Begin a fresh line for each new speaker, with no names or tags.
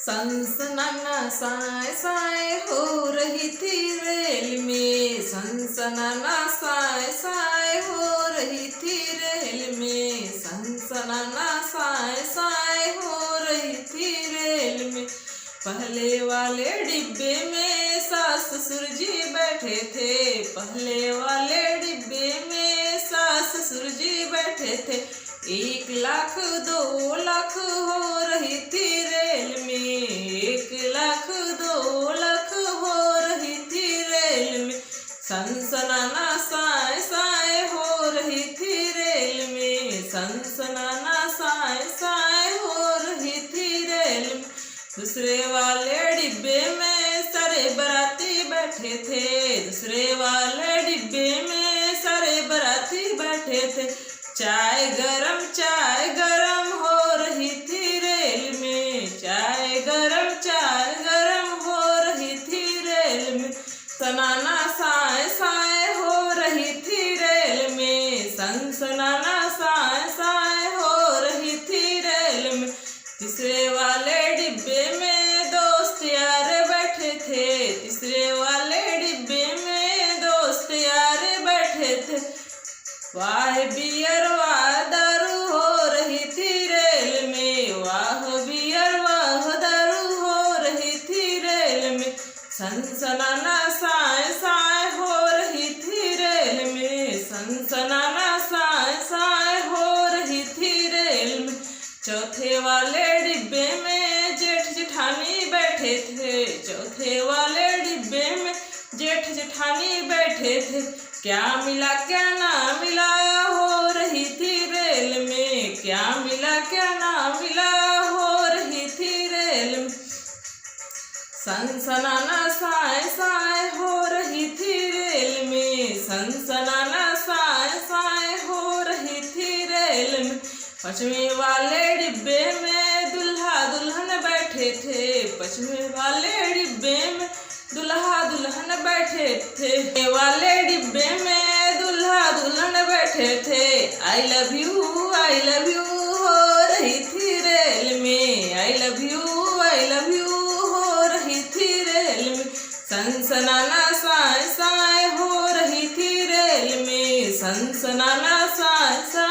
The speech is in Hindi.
सनसनाना साए साए हो रही थी रेल में, सनसनाना साए साए हो रही थी रेल में, सनसनाना साए साए हो रही थी रेल में। पहले वाले डिब्बे में सास ससुर जी बैठे थे, पहले वाले डिब्बे में सास ससुर जी बैठे थे। 1 लाख 2 लाख हो रही थी रेल में, 1 लाख 2 लाख हो रही थी रेल में, सनसनाना साए साए हो रही थी रेल में, सनसनाना साए साए हो रही थी रेल में। दूसरे वाले डिब्बे में सारे बाराती बैठे थे, दूसरे वाले डिब्बे में सारे बाराती बैठे थे। चाय गरम हो रही थी रेल में, चाय गरम हो रही थी रेल में, सनाना साए साए हो रही थी रेल में, सनसनाना साए साए हो रही थी रेल में। तीसरे वाले डिब्बे में दोस्त यार बैठे थे, तीसरे वाले डिब्बे में दोस्त यार बैठे थे। वाह बियर वाह दारू हो रही थी रेल में, वाह बियर वाह दारू हो रही थी रेल में, सनसनाना साए साए हो रही थी रेल में, सनसनाना साए साए हो रही थी रेल में। चौथे वाले डिब्बे में जेठ जेठानी बैठे थे, चौथे वाले डिब्बे में जेठ जेठानी बैठे थे। क्या मिला क्या ना मिला हो रही थी रेल में, क्या मिला क्या ना मिला हो रही थी रेल में, सनसनाना साए साए हो रही थी रेल में, सनसनाना साए साए हो रही थी रेल में। पश्चिमी वाले डिब्बे में दुल्हा दुल्हन बैठे थे, पश्चिमी वाले डिब्बे में दुल्हा दुल्हन बैठे थे, वाले डिब्बे में दुल्हा दुल्हन बैठे थे। आई लव यू हो रही थी रेल में, आई लव यू हो रही थी रेल में, सनसनाना साए साए हो रही थी रेल में, सनसनाना साए साए